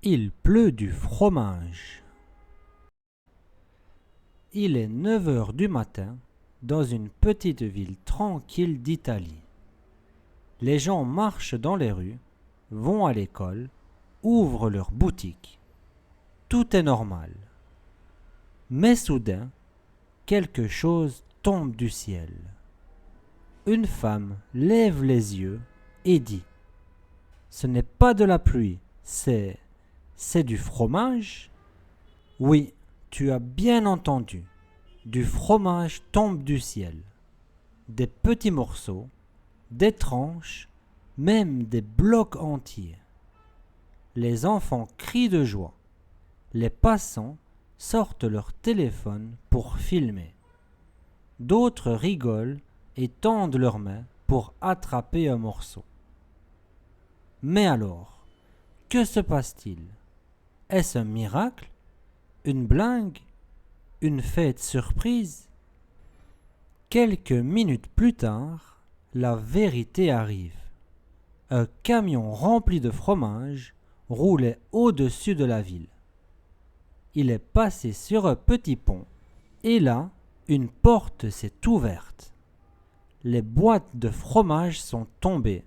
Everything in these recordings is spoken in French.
Il pleut du fromage. Il est 9 heures du matin dans une petite ville tranquille d'Italie. Les gens marchent dans les rues, vont à l'école, ouvrent leurs boutiques. Tout est normal. Mais soudain, quelque chose tombe du ciel. Une femme lève les yeux et dit : « Ce n'est pas de la pluie, c'est du fromage ? » Oui, tu as bien entendu. Du fromage tombe du ciel. Des petits morceaux, des tranches, même des blocs entiers. Les enfants crient de joie. Les passants sortent leur téléphone pour filmer. D'autres rigolent et tendent leurs mains pour attraper un morceau. Mais alors, que se passe-t-il ? Est-ce un miracle ? Une blague ? Une fête surprise ? Quelques minutes plus tard, la vérité arrive. Un camion rempli de fromage roulait au-dessus de la ville. Il est passé sur un petit pont et là, une porte s'est ouverte. Les boîtes de fromage sont tombées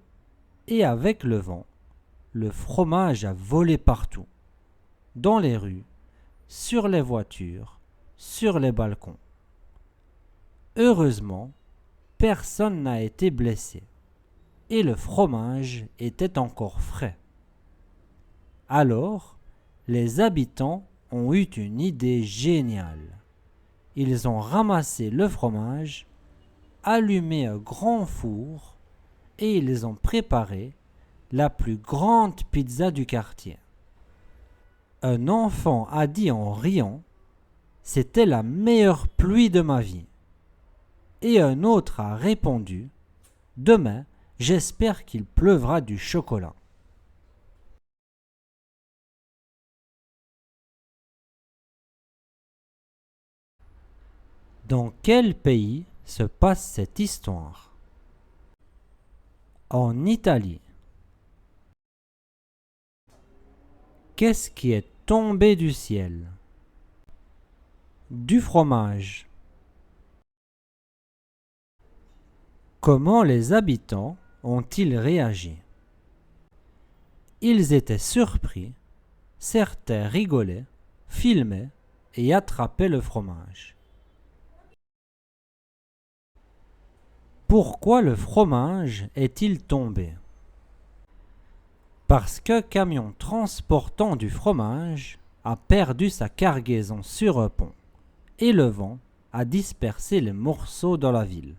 et avec le vent, le fromage a volé partout, dans les rues, sur les voitures, sur les balcons. Heureusement, personne n'a été blessé et le fromage était encore frais. Alors, les habitants ont eu une idée géniale. Ils ont ramassé le fromage, allumé un grand four et ils ont préparé la plus grande pizza du quartier. Un enfant a dit en riant : « C'était la meilleure pluie de ma vie. » Et un autre a répondu : « Demain, j'espère qu'il pleuvra du chocolat. » Dans quel pays se passe cette histoire ? En Italie. Qu'est-ce qui est tombé du ciel ? Du fromage. Comment les habitants ont-ils réagi ? Ils étaient surpris, certains rigolaient, filmaient et attrapaient le fromage. Pourquoi le fromage est-il tombé ? Parce qu'un camion transportant du fromage a perdu sa cargaison sur un pont et le vent a dispersé les morceaux dans la ville.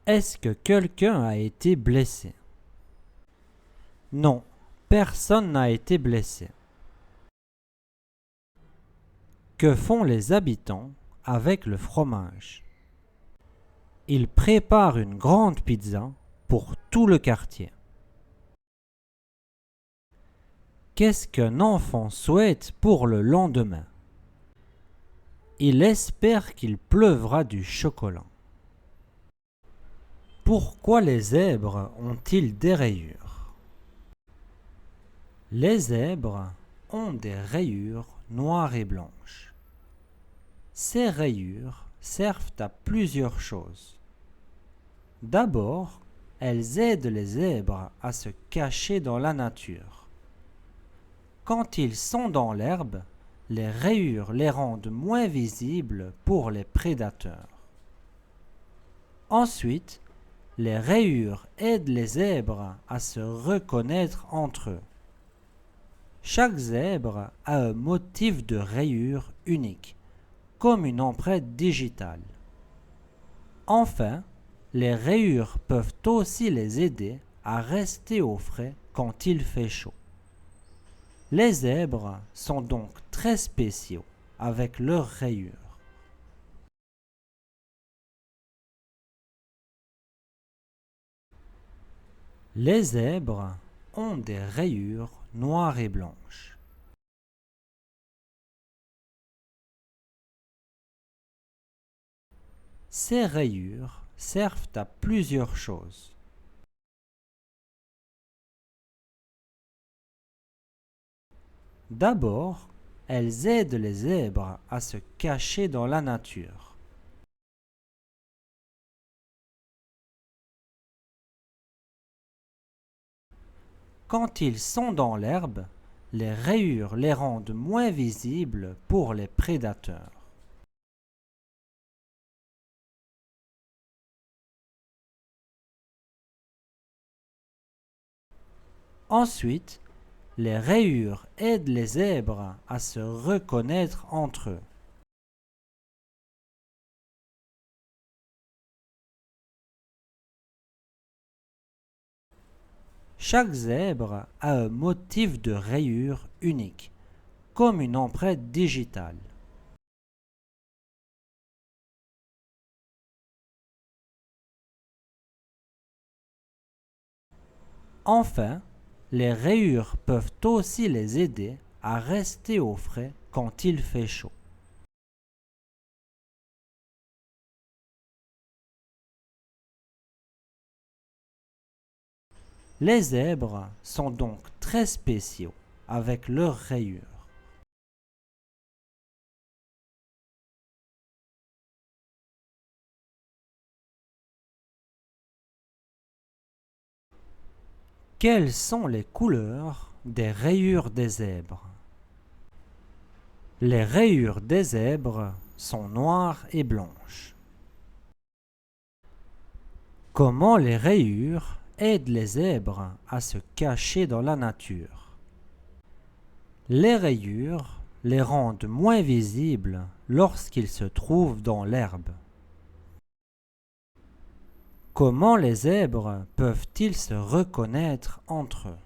Est-ce que quelqu'un a été blessé ? Non, personne n'a été blessé. Que font les habitants avec le fromage ? Ils préparent une grande pizza pour tout le quartier. Qu'est-ce qu'un enfant souhaite pour le lendemain ? Il espère qu'il pleuvra du chocolat. Pourquoi les zèbres ont-ils des rayures ? Les zèbres ont des rayures noires et blanches. Ces rayures servent à plusieurs choses. D'abord, elles aident les zèbres à se cacher dans la nature. Quand ils sont dans l'herbe, les rayures les rendent moins visibles pour les prédateurs. Ensuite, les rayures aident les zèbres à se reconnaître entre eux. Chaque zèbre a un motif de rayure unique, comme une empreinte digitale. Enfin, les rayures peuvent aussi les aider à rester au frais quand il fait chaud. Les zèbres sont donc très spéciaux avec leurs rayures. Les zèbres ont des rayures noires et blanches. Ces rayures servent à plusieurs choses. D'abord, elles aident les zèbres à se cacher dans la nature. Quand ils sont dans l'herbe, les rayures les rendent moins visibles pour les prédateurs. Ensuite, les rayures aident les zèbres à se reconnaître entre eux. Chaque zèbre a un motif de rayure unique, comme une empreinte digitale. Enfin, les rayures peuvent aussi les aider à rester au frais quand il fait chaud. Les zèbres sont donc très spéciaux avec leurs rayures. Quelles sont les couleurs des rayures des zèbres? Les rayures des zèbres sont noires et blanches. Comment les rayures aident les zèbres à se cacher dans la nature? Les rayures les rendent moins visibles lorsqu'ils se trouvent dans l'herbe. Comment les zèbres peuvent-ils se reconnaître entre eux?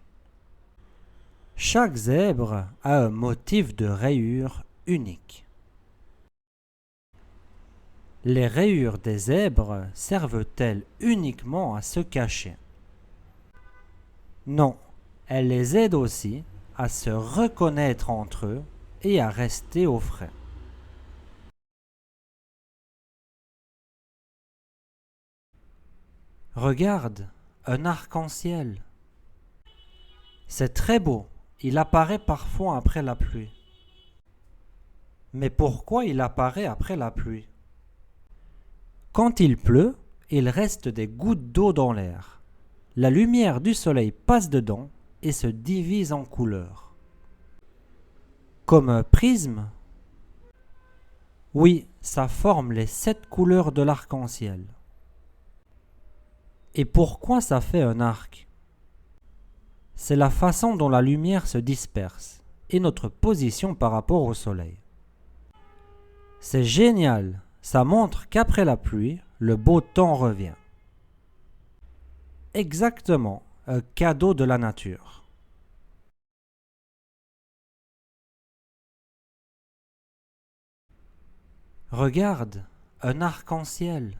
Chaque zèbre a un motif de rayure unique. Les rayures des zèbres servent-elles uniquement à se cacher? Non, elles les aident aussi à se reconnaître entre eux et à rester au frais. Regarde, un arc-en-ciel. C'est très beau, il apparaît parfois après la pluie. Mais pourquoi il apparaît après la pluie? Quand il pleut, il reste des gouttes d'eau dans l'air. La lumière du soleil passe dedans et se divise en couleurs. Comme un prisme? Oui, ça forme les 7 couleurs de l'arc-en-ciel. Et pourquoi ça fait un arc? C'est la façon dont la lumière se disperse et notre position par rapport au soleil. C'est génial, ça montre qu'après la pluie, le beau temps revient. Exactement, un cadeau de la nature. Regarde, un arc-en-ciel.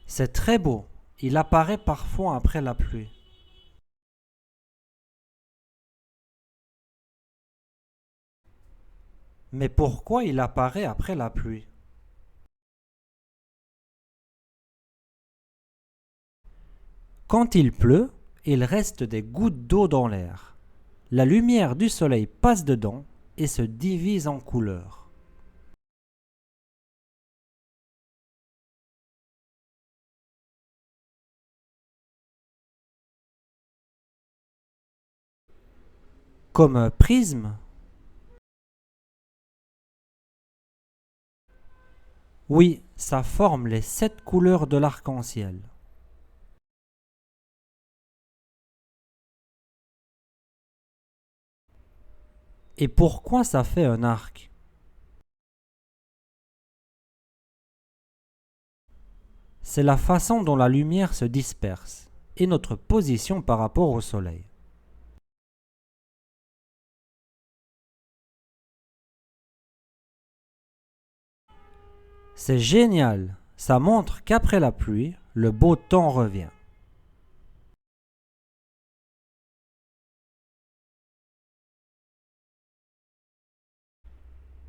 C'est très beau, il apparaît parfois après la pluie. Mais pourquoi il apparaît après la pluie? Quand il pleut, il reste des gouttes d'eau dans l'air. La lumière du soleil passe dedans et se divise en couleurs. Comme un prisme? Oui, ça forme les 7 couleurs de l'arc-en-ciel. Et pourquoi ça fait un arc? C'est la façon dont la lumière se disperse et notre position par rapport au soleil. C'est génial, ça montre qu'après la pluie, le beau temps revient.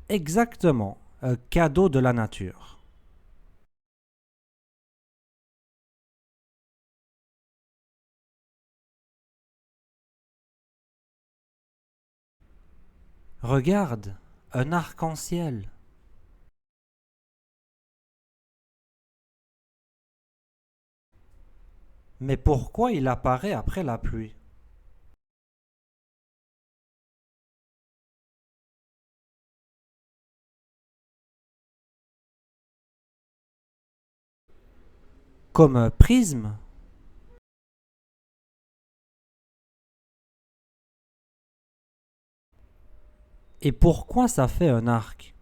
Exactement, un cadeau de la nature. Regarde, un arc-en-ciel. Mais pourquoi il apparaît après la pluie? Comme un prisme? Et pourquoi ça fait un arc?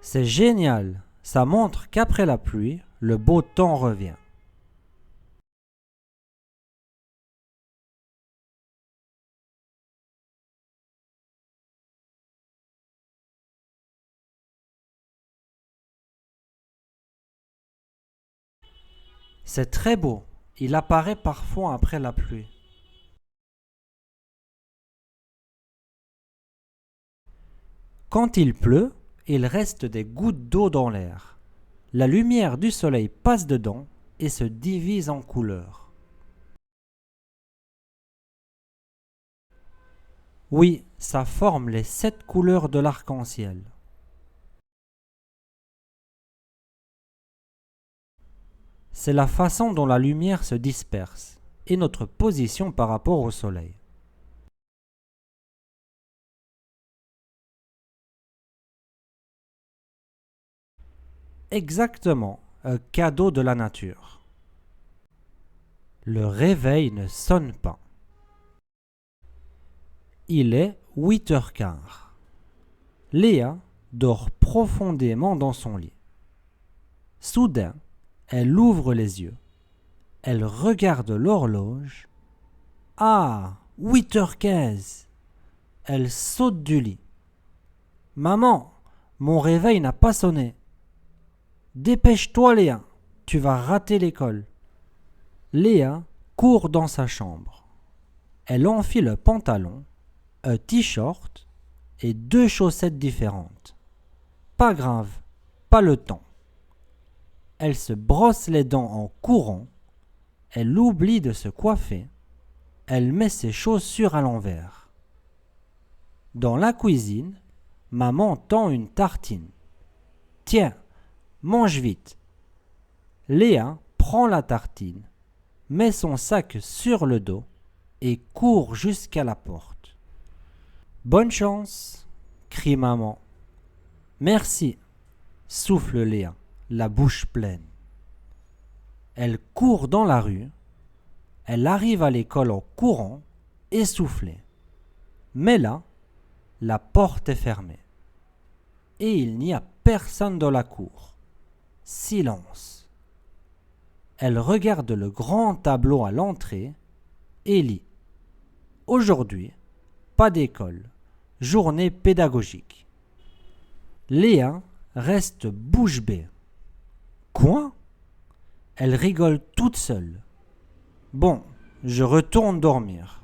C'est génial, ça montre qu'après la pluie, le beau temps revient. C'est très beau, il apparaît parfois après la pluie. Quand il pleut, il reste des gouttes d'eau dans l'air. La lumière du soleil passe dedans et se divise en couleurs. Oui, ça forme les 7 couleurs de l'arc-en-ciel. C'est la façon dont la lumière se disperse et notre position par rapport au soleil. Exactement, un cadeau de la nature. Le réveil ne sonne pas. Il est 8h15. Léa dort profondément dans son lit. Soudain, elle ouvre les yeux. Elle regarde l'horloge. Ah, 8h15. Elle saute du lit. Maman, mon réveil n'a pas sonné. Dépêche-toi, Léa, tu vas rater l'école. Léa court dans sa chambre. Elle enfile un pantalon, un t-shirt et 2 chaussettes différentes. Pas grave, pas le temps. Elle se brosse les dents en courant. Elle oublie de se coiffer. Elle met ses chaussures à l'envers. Dans la cuisine, maman tend une tartine. Tiens, mange vite. Léa prend la tartine, met son sac sur le dos et court jusqu'à la porte. Bonne chance, crie maman. Merci, souffle Léa, la bouche pleine. Elle court dans la rue. Elle arrive à l'école en courant, essoufflée. Mais là, la porte est fermée. Et il n'y a personne dans la cour. Silence. Elle regarde le grand tableau à l'entrée et lit. Aujourd'hui, pas d'école. Journée pédagogique. Léa reste bouche bée. Quoi? Elle rigole toute seule. Bon, je retourne dormir.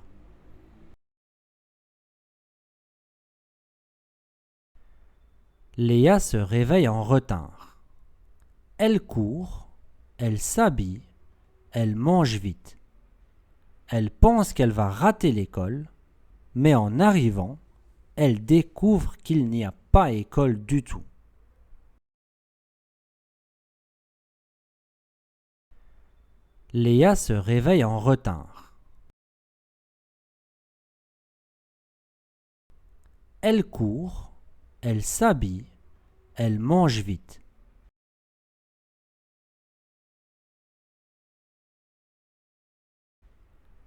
Léa se réveille en retard. Elle court, elle s'habille, elle mange vite. Elle pense qu'elle va rater l'école, mais en arrivant, elle découvre qu'il n'y a pas école du tout. Léa se réveille en retard. Elle court, elle s'habille, elle mange vite.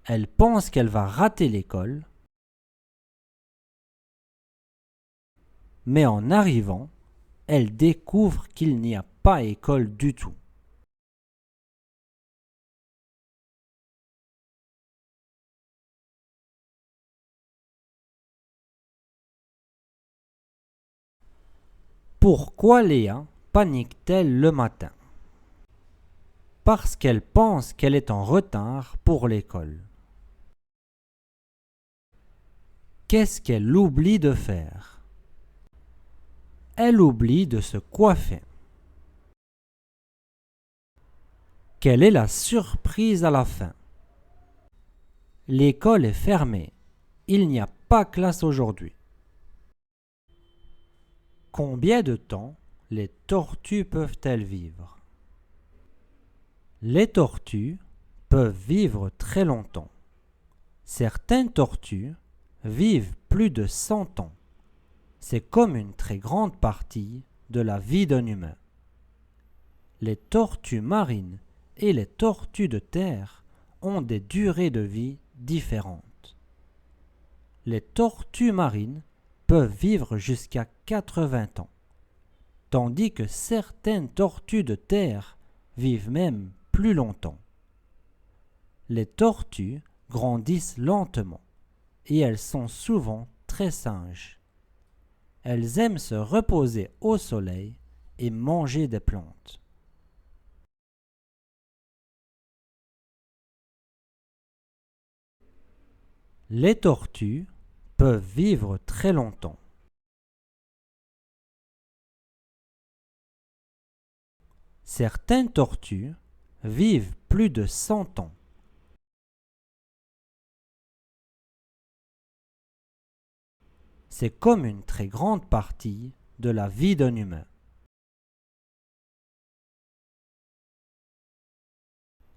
Elle pense qu'elle va rater l'école, mais en arrivant, elle découvre qu'il n'y a pas école du tout. Pourquoi Léa panique-t-elle le matin? Parce qu'elle pense qu'elle est en retard pour l'école. Qu'est-ce qu'elle oublie de faire? Elle oublie de se coiffer. Quelle est la surprise à la fin? L'école est fermée. Il n'y a pas classe aujourd'hui. Combien de temps les tortues peuvent-elles vivre? Les tortues peuvent vivre très longtemps. Certaines tortues vivent plus de 100 ans. C'est comme une très grande partie de la vie d'un humain. Les tortues marines et les tortues de terre ont des durées de vie différentes. Les tortues marines peuvent vivre jusqu'à 80 ans, tandis que certaines tortues de terre vivent même plus longtemps. Les tortues grandissent lentement et elles sont souvent très sages. Elles aiment se reposer au soleil et manger des plantes. Les tortues peuvent vivre très longtemps. Certaines tortues vivent plus de 100 ans. C'est comme une très grande partie de la vie d'un humain.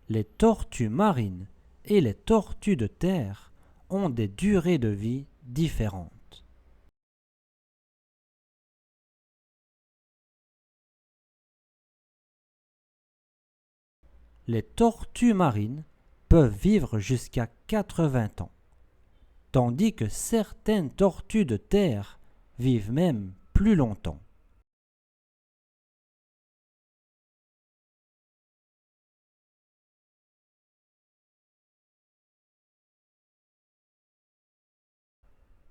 Les tortues marines et les tortues de terre ont des durées de vie différentes. Les tortues marines peuvent vivre jusqu'à 80 ans, tandis que certaines tortues de terre vivent même plus longtemps.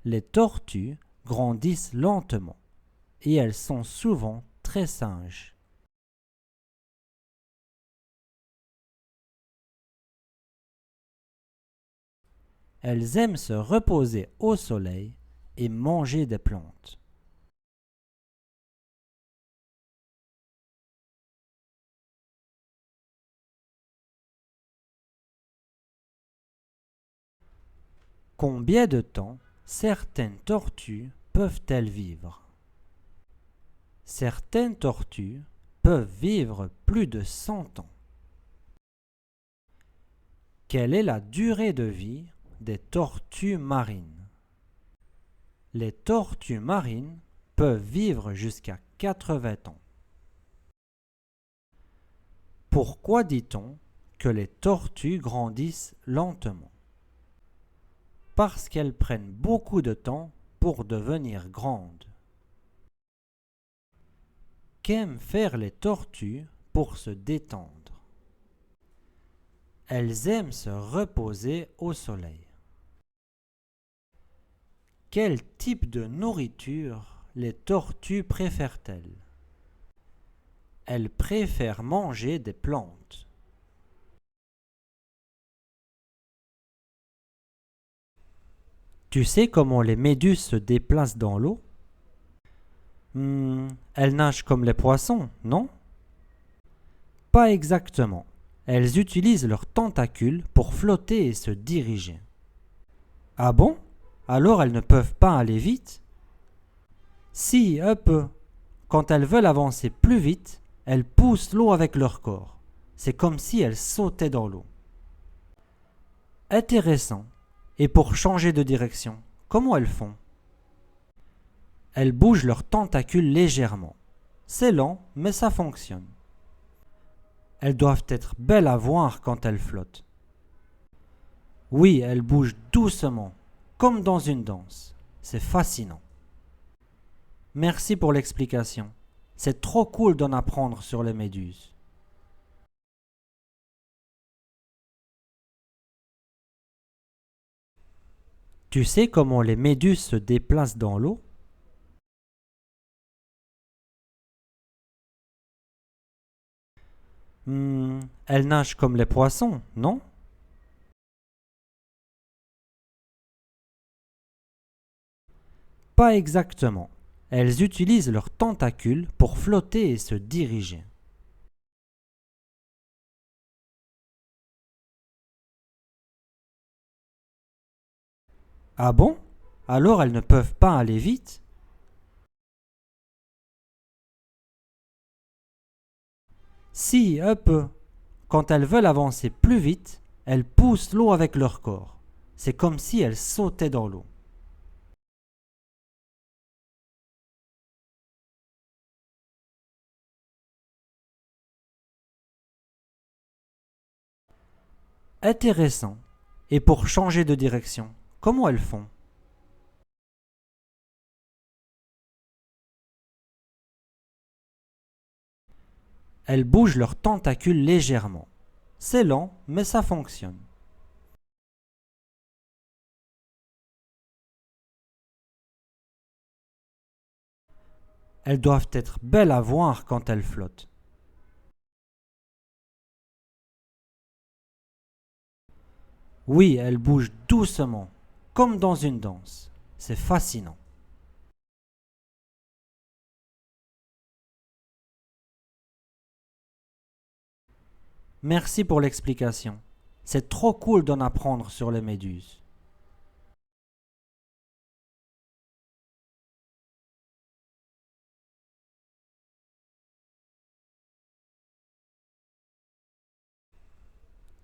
Les tortues grandissent lentement et elles sont souvent très sages. Elles aiment se reposer au soleil et manger des plantes. Combien de temps certaines tortues peuvent-elles vivre? Certaines tortues peuvent vivre plus de 100 ans. Quelle est la durée de vie des tortues marines? Les tortues marines peuvent vivre jusqu'à 80 ans. Pourquoi dit-on que les tortues grandissent lentement? Parce qu'elles prennent beaucoup de temps pour devenir grandes. Qu'aiment faire les tortues pour se détendre? Elles aiment se reposer au soleil. Quel type de nourriture les tortues préfèrent-elles? Elles préfèrent manger des plantes. Tu sais comment les méduses se déplacent dans l'eau? Elles nagent comme les poissons, non? Pas exactement. Elles utilisent leurs tentacules pour flotter et se diriger. Ah bon? Alors elles ne peuvent pas aller vite? Si, un peu. Quand elles veulent avancer plus vite, elles poussent l'eau avec leur corps. C'est comme si elles sautaient dans l'eau. Intéressant. Et pour changer de direction, comment elles font? Elles bougent leurs tentacules légèrement. C'est lent, mais ça fonctionne. Elles doivent être belles à voir quand elles flottent. Oui, elles bougent doucement, comme dans une danse. C'est fascinant. Merci pour l'explication. C'est trop cool d'en apprendre sur les méduses. Tu sais comment les méduses se déplacent dans l'eau? Elles nagent comme les poissons, non? Pas exactement. Elles utilisent leurs tentacules pour flotter et se diriger. Ah bon? Alors elles ne peuvent pas aller vite? Si, un peu. Quand elles veulent avancer plus vite, elles poussent l'eau avec leur corps. C'est comme si elles sautaient dans l'eau. Intéressant. Et pour changer de direction, comment elles font? Elles bougent leurs tentacules légèrement. C'est lent, mais ça fonctionne. Elles doivent être belles à voir quand elles flottent. Oui, elles bougent doucement, comme dans une danse. C'est fascinant. Merci pour l'explication. C'est trop cool d'en apprendre sur les méduses.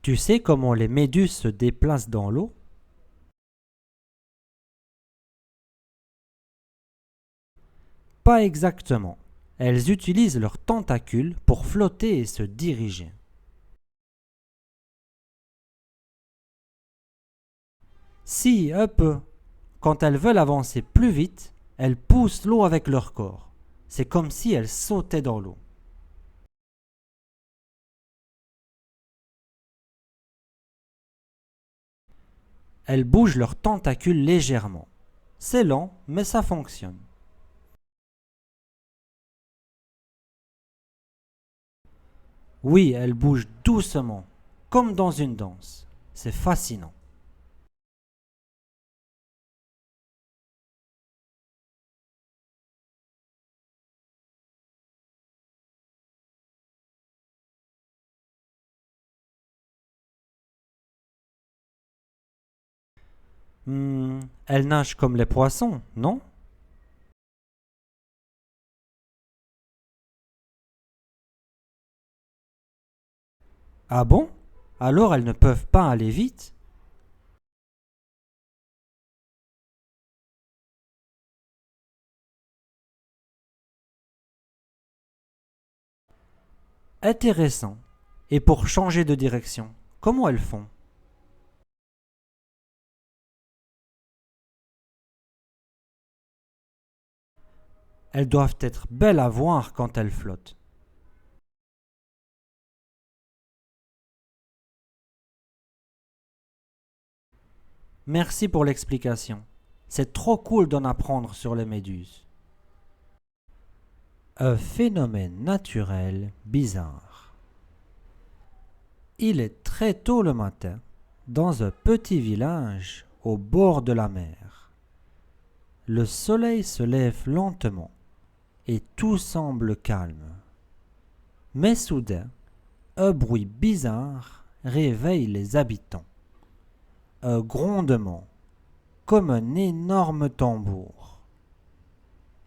Tu sais comment les méduses se déplacent dans l'eau? Pas exactement. Elles utilisent leurs tentacules pour flotter et se diriger. Si, un peu. Quand elles veulent avancer plus vite, elles poussent l'eau avec leur corps. C'est comme si elles sautaient dans l'eau. Elles bougent leurs tentacules légèrement. C'est lent, mais ça fonctionne. Oui, elles bougent doucement, comme dans une danse. C'est fascinant. Elles nagent comme les poissons, non? Ah bon? Alors elles ne peuvent pas aller vite? Intéressant. Et pour changer de direction, comment elles font? Elles doivent être belles à voir quand elles flottent. Merci pour l'explication. C'est trop cool d'en apprendre sur les méduses. Un phénomène naturel bizarre. Il est très tôt le matin, dans un petit village au bord de la mer. Le soleil se lève lentement et tout semble calme. Mais soudain, un bruit bizarre réveille les habitants. Un grondement, comme un énorme tambour.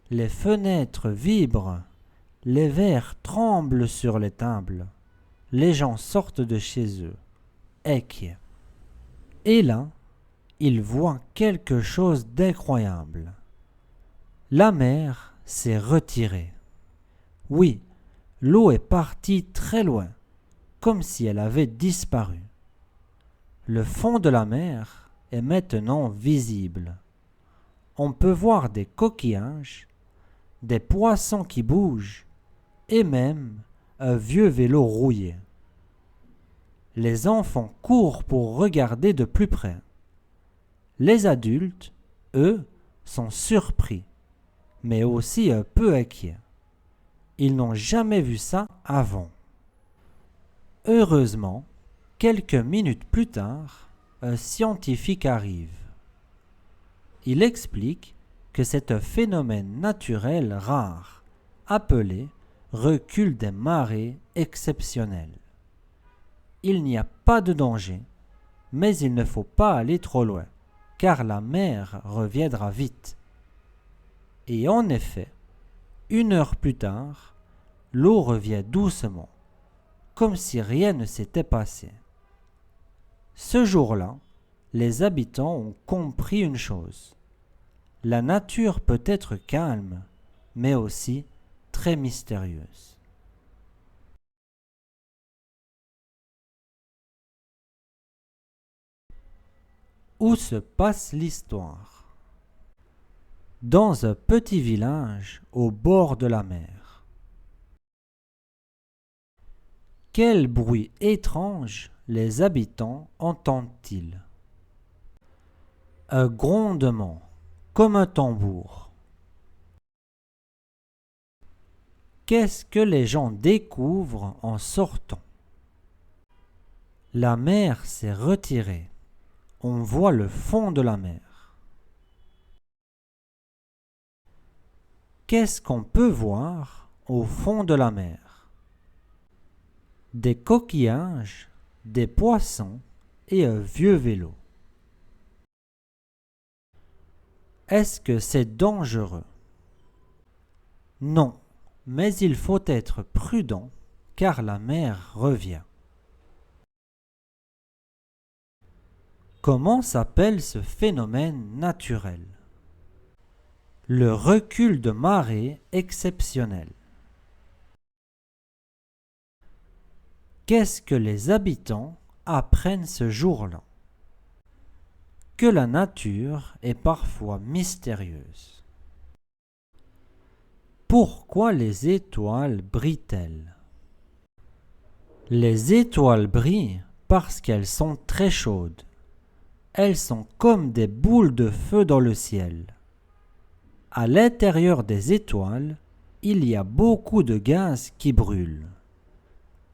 Les fenêtres vibrent, les verres tremblent sur les tables. Les gens sortent de chez eux, inquiets. Et là, ils voient quelque chose d'incroyable. La mer s'est retirée. Oui, l'eau est partie très loin, comme si elle avait disparu. Le fond de la mer est maintenant visible. On peut voir des coquillages, des poissons qui bougent et même un vieux vélo rouillé. Les enfants courent pour regarder de plus près. Les adultes, eux, sont surpris, mais aussi un peu inquiets. Ils n'ont jamais vu ça avant. Heureusement, quelques minutes plus tard, un scientifique arrive. Il explique que c'est un phénomène naturel rare, appelé recul des marées exceptionnel. Il n'y a pas de danger, mais il ne faut pas aller trop loin. car la mer reviendra vite. Et en effet, 1 heure plus tard, l'eau revient doucement, comme si rien ne s'était passé. Ce jour-là, les habitants ont compris une chose. La nature peut être calme, mais aussi très mystérieuse. Où se passe l'histoire? Dans un petit village au bord de la mer. Quel bruit étrange les habitants entendent-ils? Un grondement, comme un tambour. Qu'est-ce que les gens découvrent en sortant? La mer s'est retirée. On voit le fond de la mer. Qu'est-ce qu'on peut voir au fond de la mer? Des coquillages, des poissons et un vieux vélo. Est-ce que c'est dangereux? Non, mais il faut être prudent car la mer revient. Comment s'appelle ce phénomène naturel? Le recul de marée exceptionnel. Qu'est-ce que les habitants apprennent ce jour-là? Que la nature est parfois mystérieuse. Pourquoi les étoiles brillent-elles? Les étoiles brillent parce qu'elles sont très chaudes. Elles sont comme des boules de feu dans le ciel. À l'intérieur des étoiles, il y a beaucoup de gaz qui brûlent.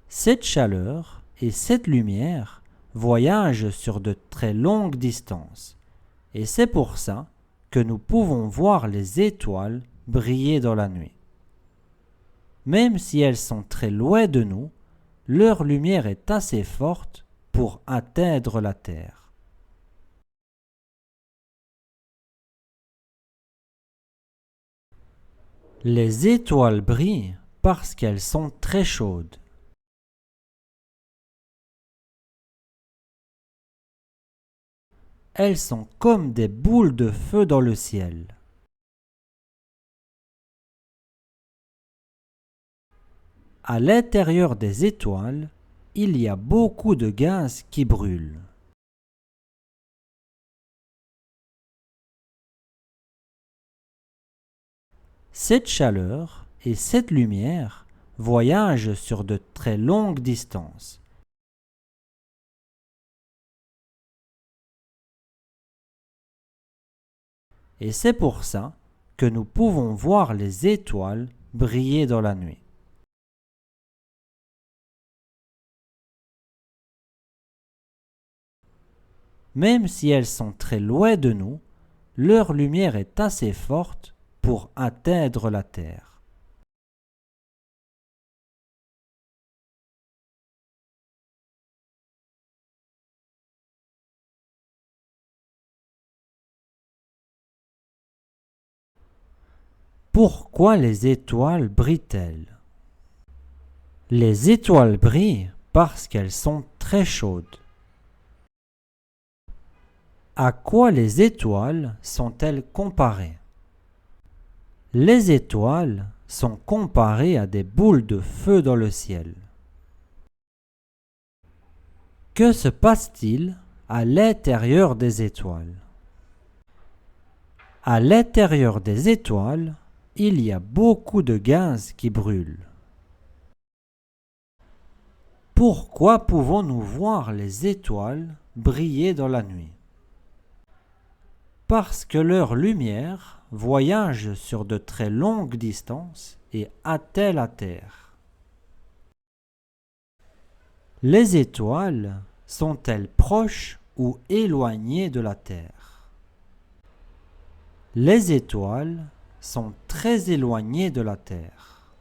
Cette chaleur et cette lumière voyagent sur de très longues distances, et c'est pour ça que nous pouvons voir les étoiles briller dans la nuit. Même si elles sont très loin de nous, leur lumière est assez forte pour atteindre la Terre. Les étoiles brillent parce qu'elles sont très chaudes. Elles sont comme des boules de feu dans le ciel. À l'intérieur des étoiles, il y a beaucoup de gaz qui brûlent. Cette chaleur et cette lumière voyagent sur de très longues distances. Et c'est pour ça que nous pouvons voir les étoiles briller dans la nuit. Même si elles sont très loin de nous, leur lumière est assez forte pour atteindre la Terre. Pourquoi les étoiles brillent-elles? Les étoiles brillent parce qu'elles sont très chaudes. À quoi les étoiles sont-elles comparées? Les étoiles sont comparées à des boules de feu dans le ciel. Que se passe-t-il à l'intérieur des étoiles? À l'intérieur des étoiles, il y a beaucoup de gaz qui brûlent. Pourquoi pouvons-nous voir les étoiles briller dans la nuit? Parce que leur lumière voyage sur de très longues distances et atteint la Terre. Les étoiles sont-elles proches ou éloignées de la Terre? Les étoiles sont très éloignées de la Terre.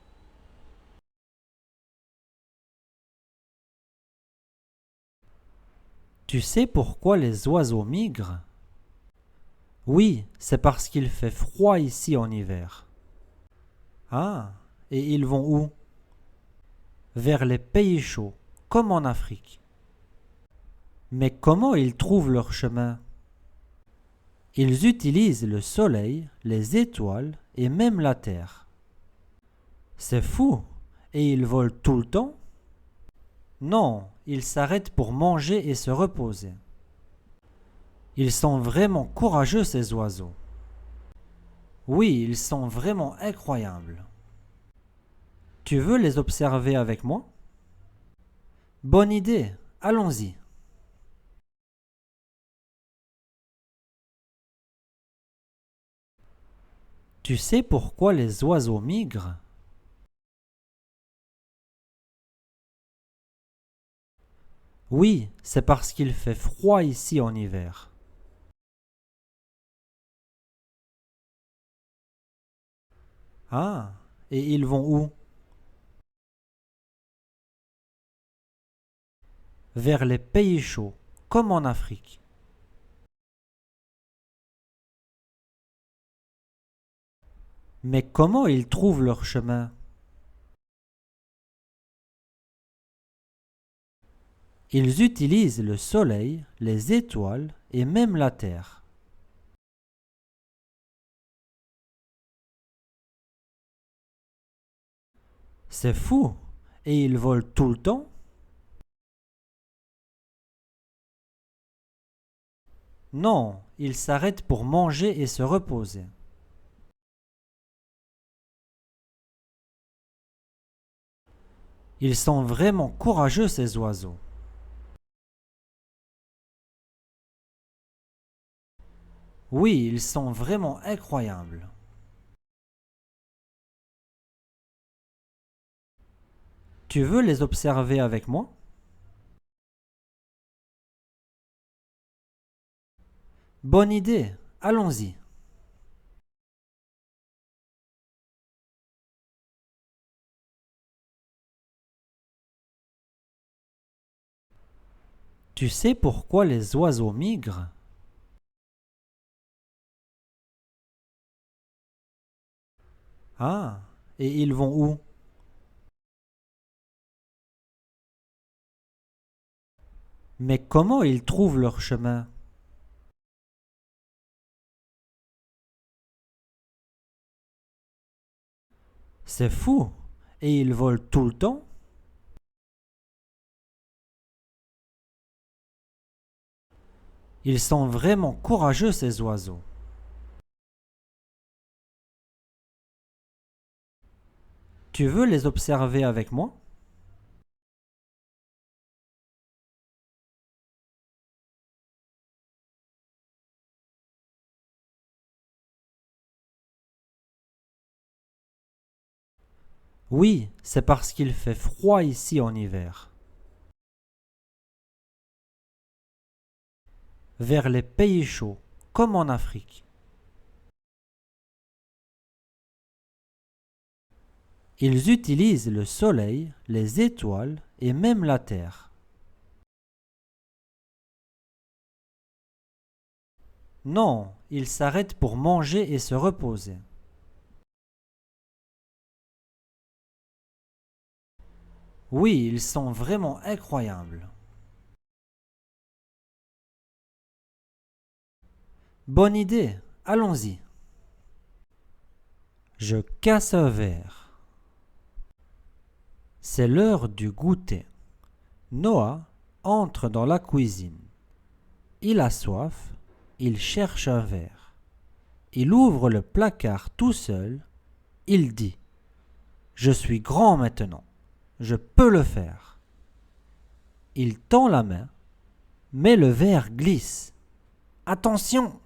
Tu sais pourquoi les oiseaux migrent? Oui, c'est parce qu'il fait froid ici en hiver. Ah, et ils vont où? Vers les pays chauds, comme en Afrique. Mais comment ils trouvent leur chemin? Ils utilisent le soleil, les étoiles et même la terre. C'est fou! Et ils volent tout le temps? Non, ils s'arrêtent pour manger et se reposer. Ils sont vraiment courageux, ces oiseaux. Oui, ils sont vraiment incroyables. Tu veux les observer avec moi? Bonne idée, allons-y. Tu sais pourquoi les oiseaux migrent? Oui, c'est parce qu'il fait froid ici en hiver. Ah, et ils vont où? Vers les pays chauds, comme en Afrique. Mais comment ils trouvent leur chemin? Ils utilisent le soleil, les étoiles et même la terre. C'est fou! Et ils volent tout le temps? Non, ils s'arrêtent pour manger et se reposer. Ils sont vraiment courageux, ces oiseaux. Oui, ils sont vraiment incroyables. Tu veux les observer avec moi? Bonne idée, allons-y. Tu sais pourquoi les oiseaux migrent? Ah, et ils vont où? Mais comment ils trouvent leur chemin? C'est fou! Et ils volent tout le temps? Ils sont vraiment courageux, ces oiseaux. Tu veux les observer avec moi? Oui, c'est parce qu'il fait froid ici en hiver. Vers les pays chauds, comme en Afrique. Ils utilisent le soleil, les étoiles et même la terre. Non, ils s'arrêtent pour manger et se reposer. Oui, ils sont vraiment incroyables. Bonne idée, allons-y. Je casse un verre. C'est l'heure du goûter. Noah entre dans la cuisine. Il a soif, il cherche un verre. Il ouvre le placard tout seul. Il dit: Je suis grand maintenant, je peux le faire. Il tend la main, mais le verre glisse. Attention!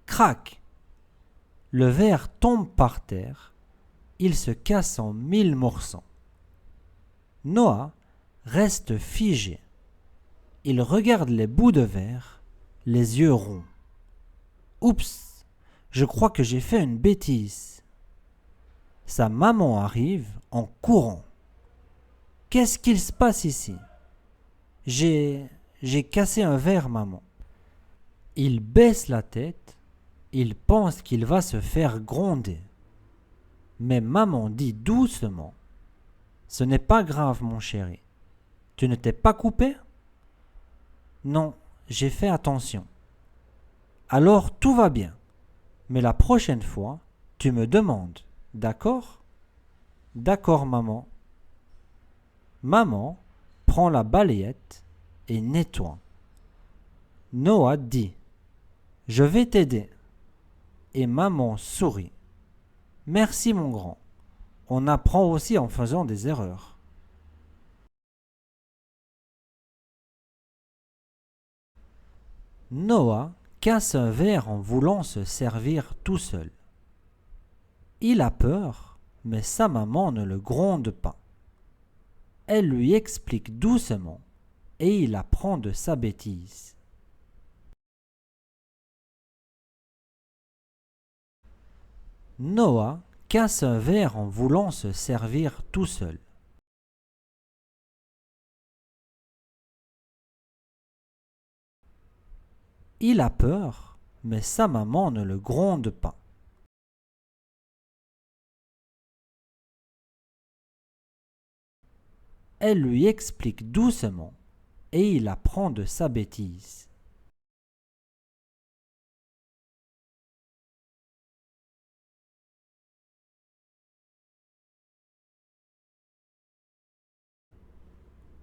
Crac! Le verre tombe par terre. Il se casse en 1000 morceaux. Noah reste figé. Il regarde les bouts de verre, les yeux ronds. Oups! Je crois que j'ai fait une bêtise. Sa maman arrive en courant. Qu'est-ce qu'il se passe ici? J'ai cassé un verre, maman. Il baisse la tête. Il pense qu'il va se faire gronder. Mais maman dit doucement: Ce n'est pas grave, mon chéri. Tu ne t'es pas coupé? Non, j'ai fait attention. Alors tout va bien. Mais la prochaine fois, tu me demandes, d'accord? D'accord, maman. Maman prend la balayette et nettoie. Noah dit: Je vais t'aider. Et maman sourit. Merci, mon grand. On apprend aussi en faisant des erreurs. Noah casse un verre en voulant se servir tout seul. Il a peur, mais sa maman ne le gronde pas. Elle lui explique doucement et il apprend de sa bêtise. Noah casse un verre en voulant se servir tout seul. Il a peur, mais sa maman ne le gronde pas. Elle lui explique doucement et il apprend de sa bêtise.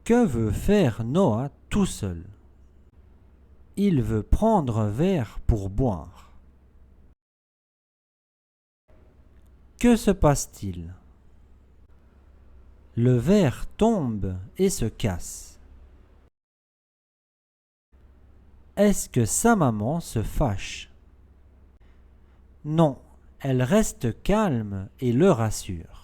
Que veut faire Noah tout seul? Il veut prendre un verre pour boire. Que se passe-t-il? Le verre tombe et se casse. Est-ce que sa maman se fâche? Non, elle reste calme et le rassure.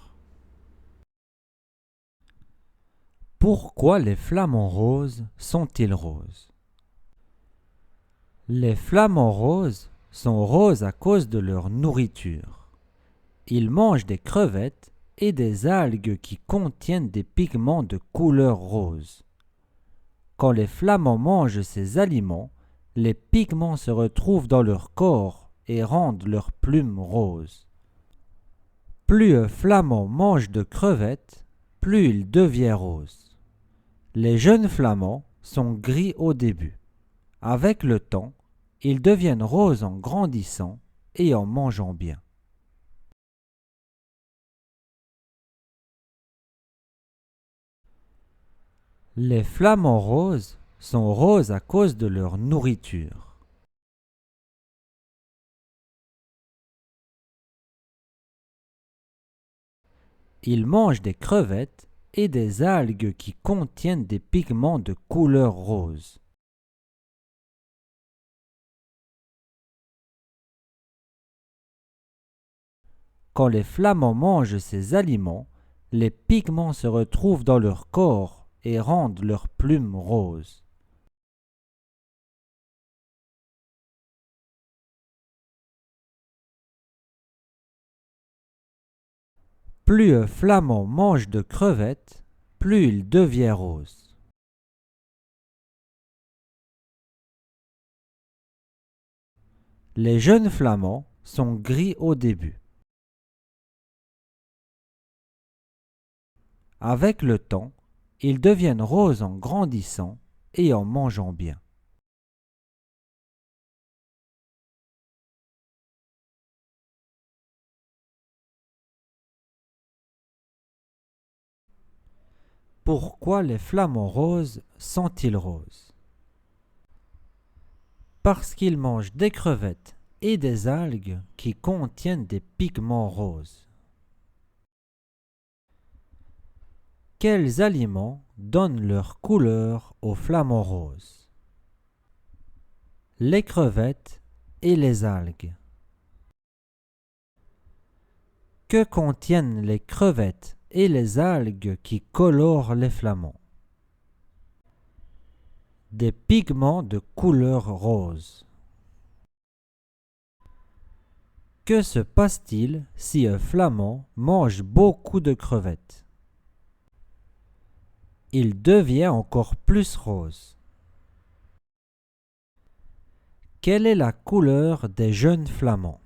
Pourquoi les flamants roses sont-ils roses? Les flamants roses sont roses à cause de leur nourriture. Ils mangent des crevettes et des algues qui contiennent des pigments de couleur rose. Quand les flamands mangent ces aliments, les pigments se retrouvent dans leur corps et rendent leurs plumes roses. Plus un flamand mange de crevettes, plus il devient rose. Les jeunes flamands sont gris au début. Avec le temps, ils deviennent roses en grandissant et en mangeant bien. Les flamands roses sont roses à cause de leur nourriture. Ils mangent des crevettes et des algues qui contiennent des pigments de couleur rose. Quand les flamands mangent ces aliments, les pigments se retrouvent dans leur corps et rendent leurs plumes roses. Plus un flamand mange de crevettes, plus il devient rose. Les jeunes flamands sont gris au début. Avec le temps, ils deviennent roses en grandissant et en mangeant bien. Pourquoi les flamants roses sont-ils roses? Parce qu'ils mangent des crevettes et des algues qui contiennent des pigments roses. Quels aliments donnent leur couleur aux flamants roses? Les crevettes et les algues. Que contiennent les crevettes et les algues qui colorent les flamants? Des pigments de couleur rose. Que se passe-t-il si un flamand mange beaucoup de crevettes? Il devient encore plus rose. Quelle est la couleur des jeunes flamands?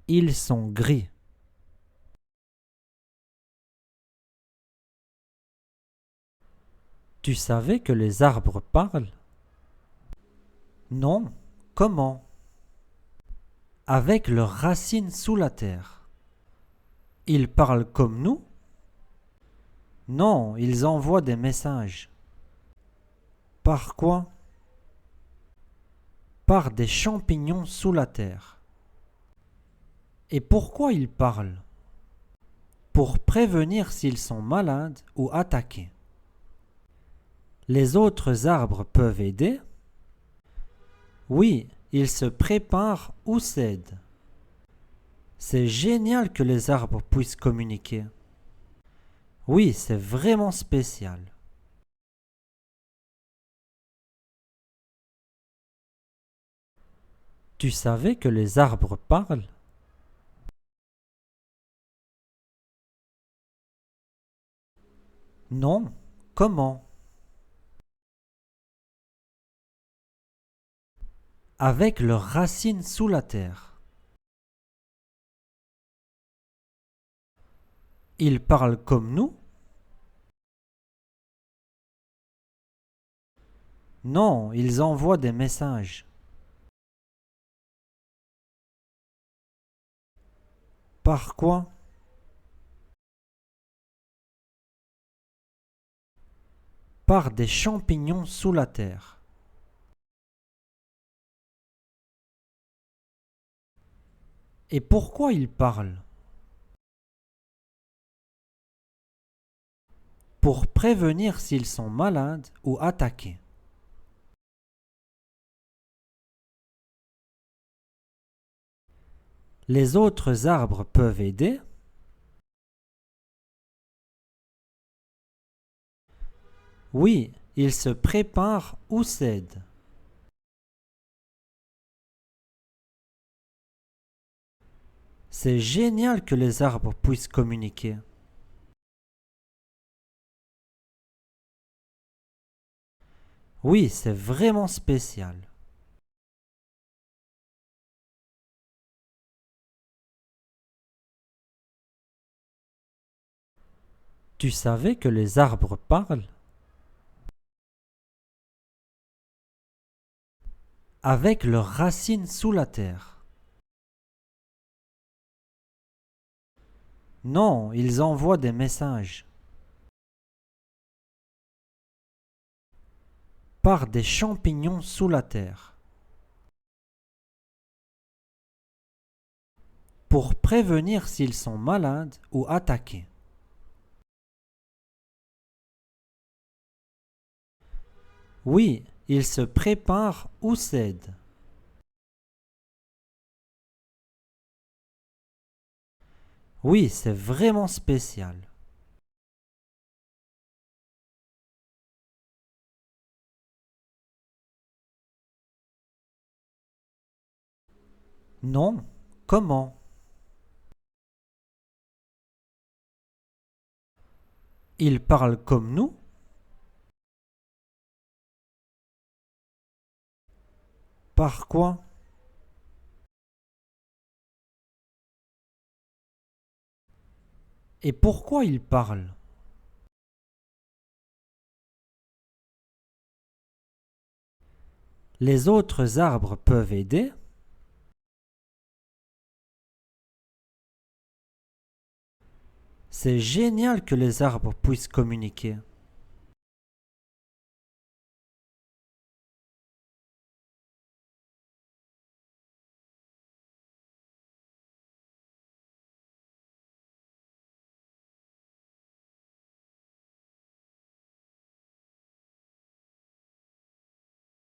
Ils sont gris. Tu savais que les arbres parlent? Non, comment? Avec leurs racines sous la terre. Ils parlent comme nous? Non, ils envoient des messages. Par quoi? Par des champignons sous la terre. Et pourquoi ils parlent? Pour prévenir s'ils sont malades ou attaqués. Les autres arbres peuvent aider? Oui, ils se préparent ou s'aident. C'est génial que les arbres puissent communiquer. Oui, c'est vraiment spécial. Tu savais que les arbres parlent? Non, comment? Avec leurs racines sous la terre. Ils parlent comme nous? Non, ils envoient des messages. Par quoi? Par des champignons sous la terre. Et pourquoi ils parlent? Pour prévenir s'ils sont malades ou attaqués. Les autres arbres peuvent aider? Oui, ils se préparent ou s'aident. C'est génial que les arbres puissent communiquer. Oui, c'est vraiment spécial. Tu savais que les arbres parlent? Avec leurs racines sous la terre. Non, ils envoient des messages. Par des champignons sous la terre. Pour prévenir s'ils sont malades ou attaqués. Oui, ils se préparent ou s'aident. Oui, c'est vraiment spécial. Non, comment? Ils parlent comme nous? Par quoi? Et pourquoi ils parlent? Les autres arbres peuvent aider? C'est génial que les arbres puissent communiquer.